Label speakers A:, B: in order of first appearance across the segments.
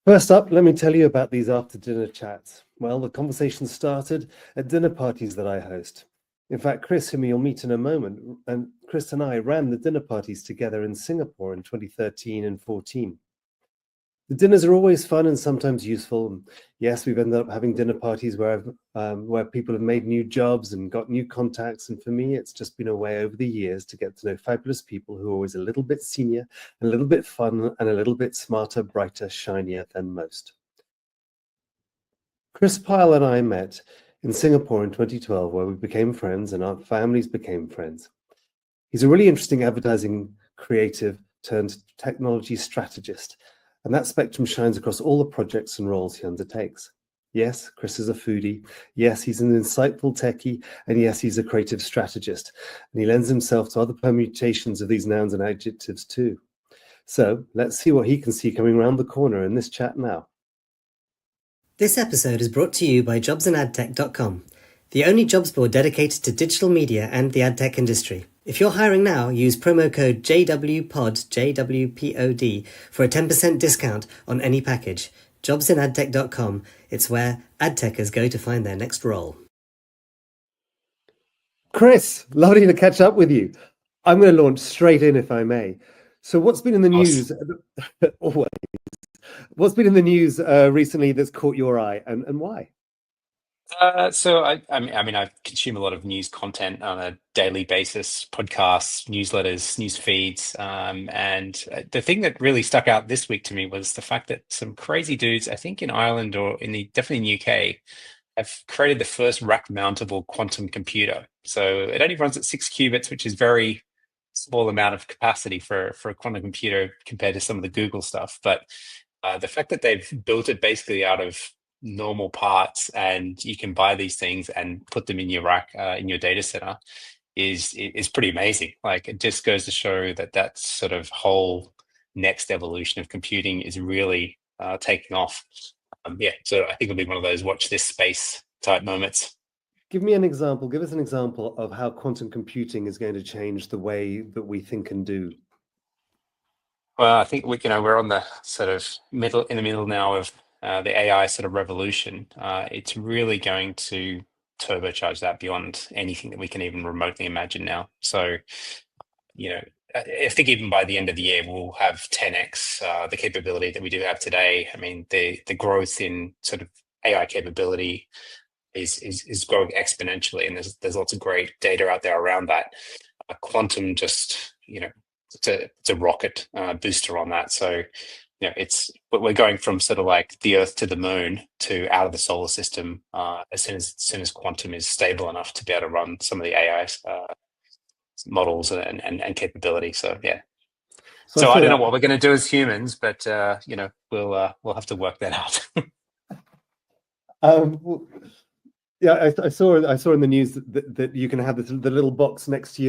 A: First up, let me tell you about these after dinner chats. Well, the conversation started at dinner parties that I host. In fact, Chris, whom you'll meet in a moment, and Chris and I ran the dinner parties together in Singapore in 2013 and 14. The dinners are always fun and sometimes useful. Yes, we've ended up having dinner parties where people have made new jobs and got new contacts. And for me, it's just been a way over the years to get to know fabulous people who are always a little bit senior, a little bit fun, and a little bit smarter, brighter, shinier than most. Chris Pyle and I met in Singapore in 2012, where we became friends and our families became friends. He's a really interesting advertising creative turned technology strategist, and that spectrum shines across all the projects and roles he undertakes. Yes, Chris is a foodie. Yes, he's an insightful techie. And yes, he's a creative strategist. And he lends himself to other permutations of these nouns and adjectives too. So let's see what he can see coming around the corner in this chat now.
B: This episode is brought to you by jobsandadtech.com, the only jobs board dedicated to digital media and the ad tech industry. If you're hiring now, use promo code JWPOD, JWPOD, for a 10% discount on any package. Jobsandadtech.com, it's where ad techers go to find their next role.
A: Chris, lovely to catch up with you. I'm going to launch straight in, if I may. So what's been in the news? Always. What's been in the news recently that's caught your eye, and why?
C: I consume a lot of news content on a daily basis, podcasts, newsletters, news feeds. And the thing that really stuck out this week to me was the fact that some crazy dudes, I think in Ireland or definitely in the UK, have created the first rack-mountable quantum computer. So it only runs at 6 qubits, which is very small amount of capacity for a quantum computer compared to some of the Google stuff. But the fact that they've built it basically out of normal parts and you can buy these things and put them in your rack in your data center is pretty amazing. Like, it just goes to show that sort of whole next evolution of computing is really taking off. So I think it'll be one of those watch this space type moments.
A: Give me an example. Give us an example of how quantum computing is going to change the way that we think and do.
C: Well, I think we're on the sort of in the middle now of the AI sort of revolution. It's really going to turbocharge that beyond anything that we can even remotely imagine now. So, I think even by the end of the year, we'll have 10x the capability that we do have today. I mean, the growth in sort of AI capability is growing exponentially, and there's lots of great data out there around that. Quantum just, it's a rocket booster on that. So, we're going from sort of like the Earth to the Moon to out of the solar system as soon as quantum is stable enough to be able to run some of the AI models and capability. So yeah. So I don't know what we're going to do as humans, but we'll have to work that
A: out. Yeah, I saw in the news that you can have the little box next to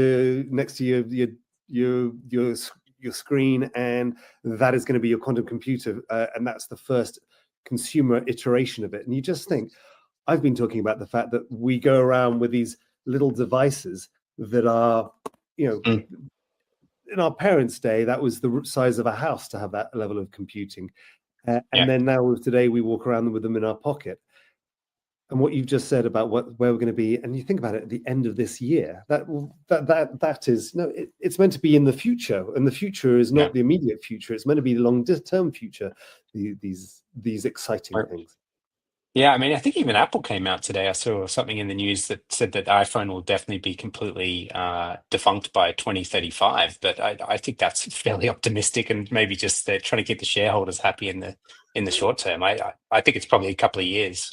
A: your screen, and that is going to be your quantum computer, and that's the first consumer iteration of it. And you just think, I've been talking about the fact that we go around with these little devices that are, in our parents' day, that was the size of a house to have that level of computing, and then now today we walk around with them in our pocket. And what you've just said about where we're going to be, and you think about it at the end of this year, that is it's meant to be in the future, and the future is not the immediate future. It's meant to be the long-term future. These exciting things.
C: Yeah, I mean, I think even Apple came out today. I saw something in the news that said that iPhone will definitely be completely defunct by 2035. But I think that's fairly optimistic, and maybe just they're trying to keep the shareholders happy in the short term. I think it's probably a couple of years.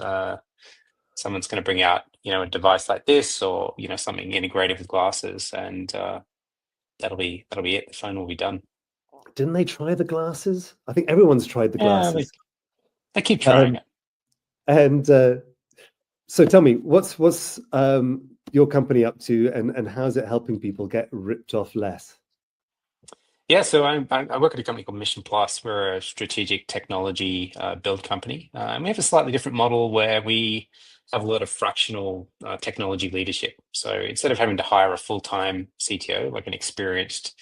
C: Someone's going to bring out, a device like this, or something integrated with glasses, and that'll be it. The phone will be done.
A: Didn't they try the glasses? I think everyone's tried the glasses.
C: They keep trying it.
A: And so, tell me, what's your company up to, and how's it helping people get ripped off less?
C: Yeah, so I work at a company called Mission Plus. We're a strategic technology build company, and we have a slightly different model where we have a lot of fractional technology leadership. So instead of having to hire a full-time CTO, like an experienced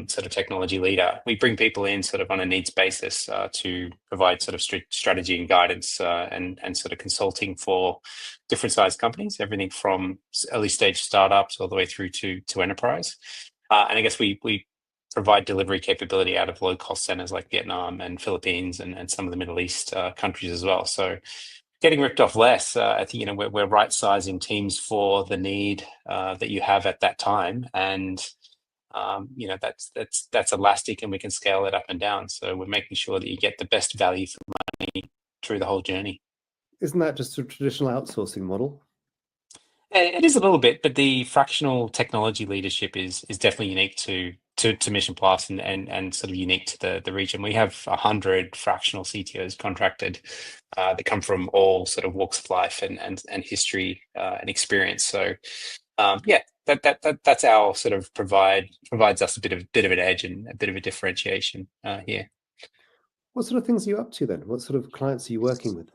C: sort of technology leader. We bring people in sort of on a needs basis to provide sort of strategy and guidance and sort of consulting for different sized companies, everything from early stage startups all the way through to enterprise. And I guess we provide delivery capability out of low cost centers like Vietnam and Philippines and some of the Middle East countries as well. So getting ripped off less, I think, we're right sizing teams for the need that you have at that time. And that's elastic and we can scale it up and down. So we're making sure that you get the best value for money through the whole journey.
A: Isn't that just a traditional outsourcing model?
C: It is a little bit, but the fractional technology leadership is definitely unique to Mission Plus and sort of unique to the region. We have 100 fractional CTOs contracted that come from all sort of walks of life and history and experience. So that's our sort of provides us a bit of an edge and a bit of a differentiation here.
A: What sort of things are you up to then? What sort of clients are you working with?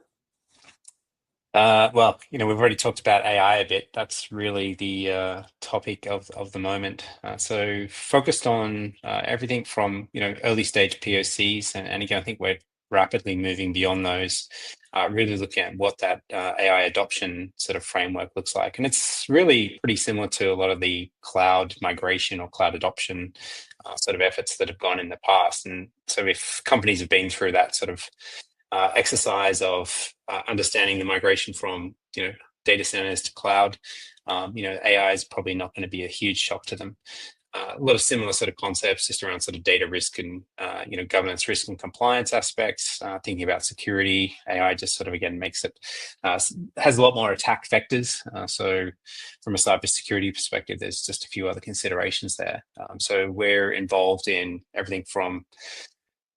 C: Well, we've already talked about AI a bit. That's really the topic of the moment. So focused on everything from early stage POCs, and again, I think we're rapidly moving beyond those. Really looking at what that AI adoption sort of framework looks like, and it's really pretty similar to a lot of the cloud migration or cloud adoption sort of efforts that have gone in the past. And so, if companies have been through that sort of exercise of understanding the migration from data centers to cloud, AI is probably not going to be a huge shock to them. A lot of similar sort of concepts just around sort of data risk and governance risk and compliance aspects, thinking about security. AI just sort of again makes it has a lot more attack vectors. So from a cybersecurity perspective, there's just a few other considerations there. So we're involved in everything from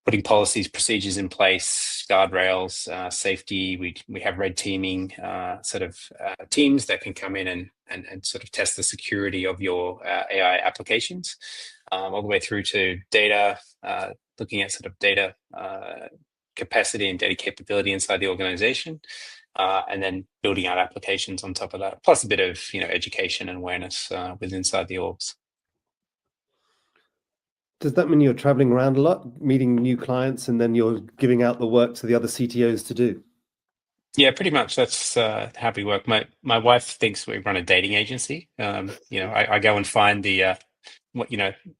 C: putting policies, procedures in place, guardrails, safety. We have red teaming teams that can come in and sort of test the security of your AI applications, all the way through to data, looking at sort of data capacity and data capability inside the organization, and then building out applications on top of that, plus a bit of education and awareness within inside the orgs.
A: Does that mean you're traveling around a lot, meeting new clients, and then you're giving out the work to the other CTOs to do?
C: Yeah, pretty much. That's how we work. My wife thinks we run a dating agency. I go and find the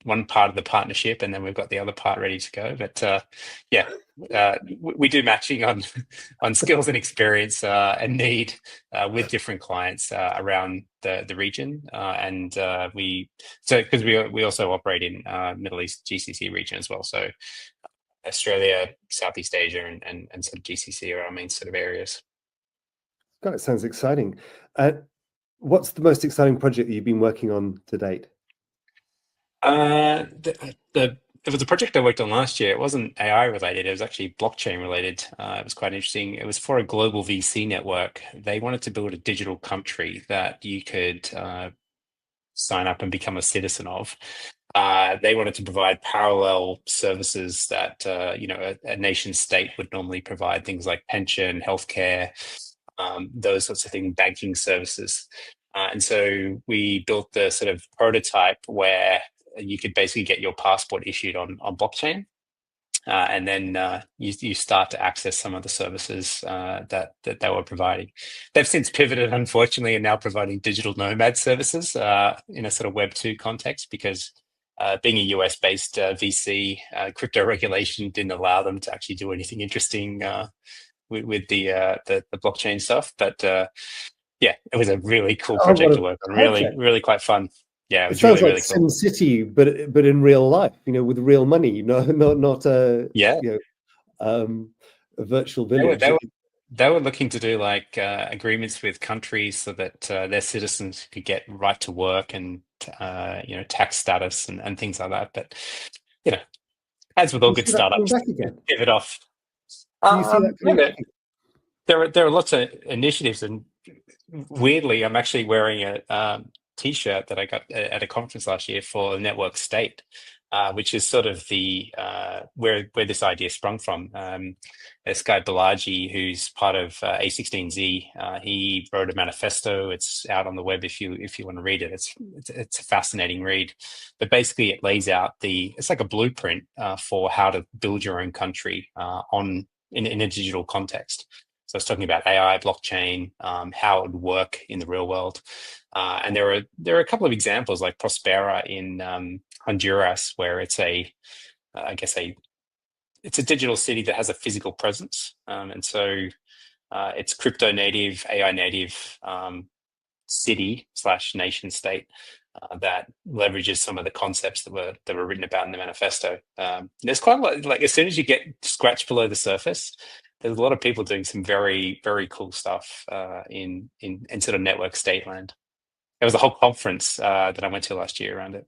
C: one part of the partnership, and then we've got the other part ready to go. But we do matching on skills and experience and need with different clients around the region, because we also operate in Middle East GCC region as well. So Australia, Southeast Asia, and sort of GCC are our main sort of areas.
A: God, it sounds exciting. What's the most exciting project that you've been working on to date?
C: It was a project I worked on last year. It wasn't AI related. It was actually blockchain related. It was quite interesting. It was for a global VC network. They wanted to build a digital country that you could sign up and become a citizen of. They wanted to provide parallel services that a nation state would normally provide, things like pension, healthcare, those sorts of things, banking services. And so we built the sort of prototype where you could basically get your passport issued on blockchain, and then you start to access some of the services that they were providing. They've since pivoted, unfortunately, and now providing digital nomad services in a sort of Web 2 context, because being a US-based VC, crypto regulation didn't allow them to actually do anything interesting with the blockchain stuff. But it was a really cool project to work on. Really quite fun. Yeah,
A: it sounds
C: really
A: like
C: cool.
A: SimCity, but in real life, with real money, not a virtual village.
C: They were looking to do like agreements with countries so that their citizens could get right to work and tax status and things like that. But as with all good startups, pivot off.
A: Do you see that coming back?
C: There are lots of initiatives, and weirdly, I'm actually wearing a T-shirt that I got at a conference last year for Network State. which is sort of the where this idea sprung from. This guy Balaji, who's part of A16Z, he wrote a manifesto. It's out on the web if you want to read it. It's a fascinating read, but basically it lays out it's like a blueprint for how to build your own country in a digital context. So it's talking about AI, blockchain, how it would work in the real world. And there are a couple of examples like Prospera in Honduras, where it's it's a digital city that has a physical presence. And so it's crypto native, AI native city / nation state that leverages some of the concepts that were written about in the manifesto. There's quite a lot, like as soon as you get scratched below the surface, there's a lot of people doing some very, very cool stuff in sort of network state land. There was a whole conference that I went to last year around it.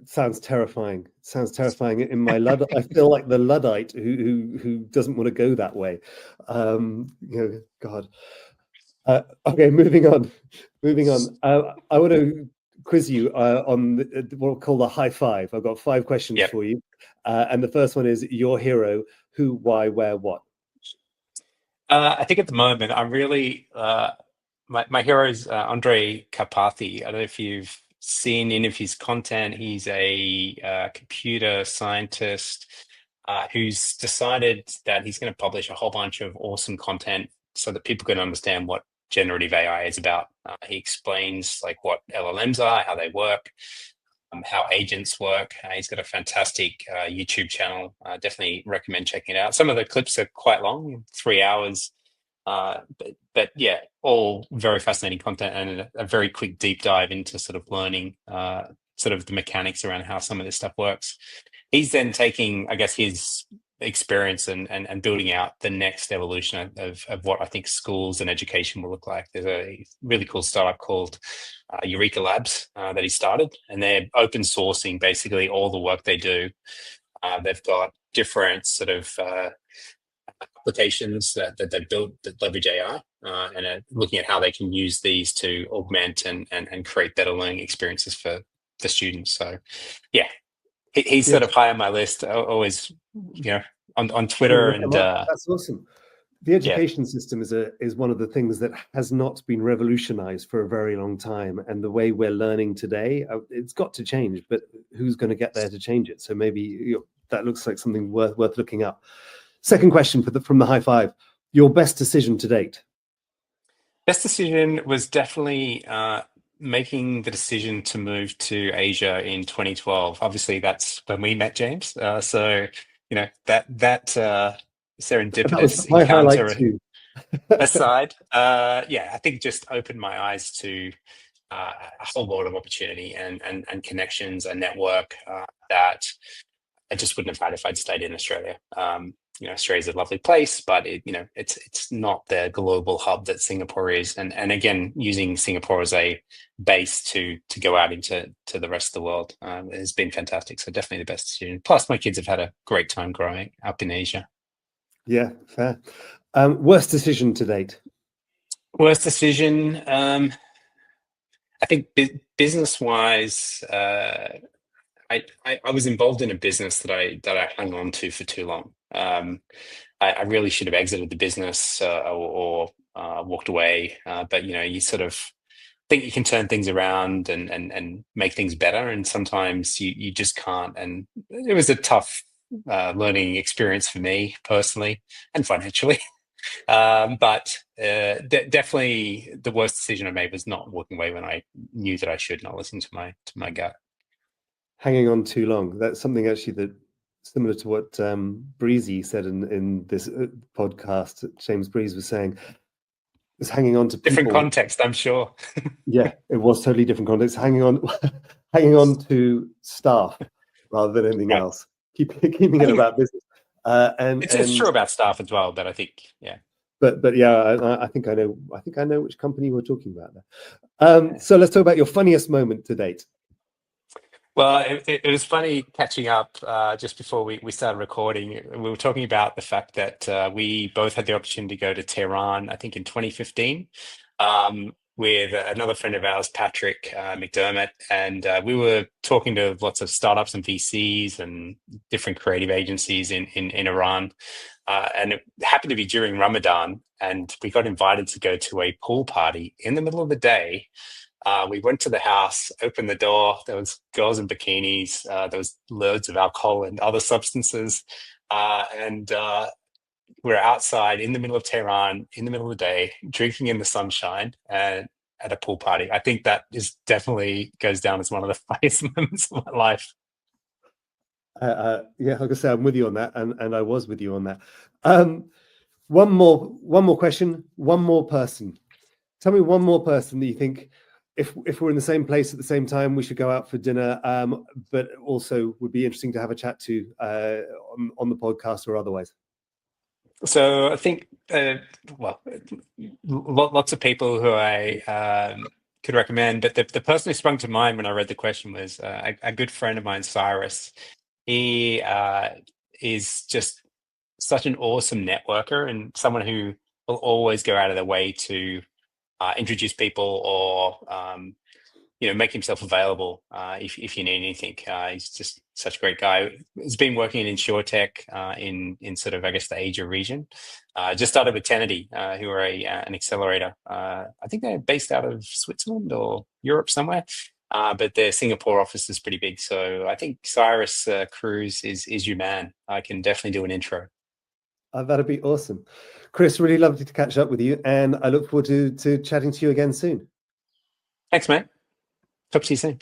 A: Sounds terrifying. Sounds terrifying. In my Luddite, I feel like the Luddite who doesn't want to go that way. God. Okay, moving on. I want to quiz you on what we'll call the high five. I've got 5 questions for you, and the first one is your hero: who, why, where, what.
C: I think at the moment I'm really my hero is Andre Karpathy. I don't know if you've seen any of his content. He's a computer scientist who's decided that he's going to publish a whole bunch of awesome content so that people can understand what generative AI is about. He explains like what LLMs are, how they work, how agents work. He's got a fantastic YouTube channel. Definitely recommend checking it out. Some of the clips are quite long, 3 hours. But yeah, all very fascinating content and a very quick deep dive into sort of learning sort of the mechanics around how some of this stuff works. He's then taking, I guess, his experience and building out the next evolution of what I think schools and education will look like. There's a really cool startup called Eureka Labs that he started, and they're open sourcing basically all the work they do. They've got different sort of applications that they build that leverage AI and are looking at how they can use these to augment and create better learning experiences for the students. So yeah, he's sort of high on my list. Always, on Twitter, and
A: that's awesome. The education system is one of the things that has not been revolutionized for a very long time, and the way we're learning today, it's got to change. But who's going to get there to change it? So maybe that looks like something worth looking up. Second question from the high five: your best decision to date?
C: Best decision was definitely making the decision to move to Asia in 2012. Obviously, that's when we met, James. So that serendipitous encounter aside, I think just opened my eyes to a whole lot of opportunity and connections and network that I just wouldn't have had if I'd stayed in Australia. Australia's a lovely place, but it's not the global hub that Singapore is. And again, using Singapore as a base to go out into the rest of the world has been fantastic. So definitely the best decision. Plus, my kids have had a great time growing up in Asia.
A: Yeah, fair. Worst decision to date?
C: Worst decision, I think business-wise, I was involved in a business that I hung on to for too long. I really should have exited the business or walked away. But you sort of think you can turn things around and make things better, and sometimes you just can't. And it was a tough learning experience for me personally and financially. But definitely the worst decision I made was not walking away when I knew that I should not listen to my gut.
A: Hanging on too long. That's something actually that similar to what Breezy said in this podcast. James Breeze was saying is hanging on to people.
C: Different context, I'm sure.
A: Yeah, it was totally different context. Hanging on to staff rather than anything else. Keeping it about business.
C: It's true about staff as well, but I think
A: But yeah, I think I know which company we're talking about there. So let's talk about your funniest moment to date.
C: Well, it was funny catching up just before we started recording. We were talking about the fact that we both had the opportunity to go to Tehran, I think in 2015, with another friend of ours, Patrick McDermott, and we were talking to lots of startups and VCs and different creative agencies in Iran. And it happened to be during Ramadan, and we got invited to go to a pool party in the middle of the day. We went to the house, opened the door. There was girls in bikinis. There was loads of alcohol and other substances, and we're outside in the middle of Tehran in the middle of the day, drinking in the sunshine and at a pool party. I think that is definitely goes down as one of the funniest moments of my life.
A: Yeah, like I say, I'm with you on that, and I was with you on that. One more question, one more person. Tell me one more person that you think, if we're in the same place at the same time, we should go out for dinner, but also would be interesting to have a chat to on the podcast or otherwise.
C: So I think, lots of people who I could recommend, but the person who sprung to mind when I read the question was a good friend of mine, Cyrus. He is just such an awesome networker and someone who will always go out of their way to introduce people or make himself available if you need anything. He's just such a great guy. He's been working in InsurTech in sort of, I guess, the Asia region. Just started with Tenity, who are an accelerator. I think they're based out of Switzerland or Europe somewhere, but their Singapore office is pretty big. So I think Cyrus Cruz is your man. I can definitely do an intro.
A: That'd be awesome. Chris, really lovely to catch up with you, and I look forward to chatting to you again soon.
C: Thanks, mate. Talk to you soon.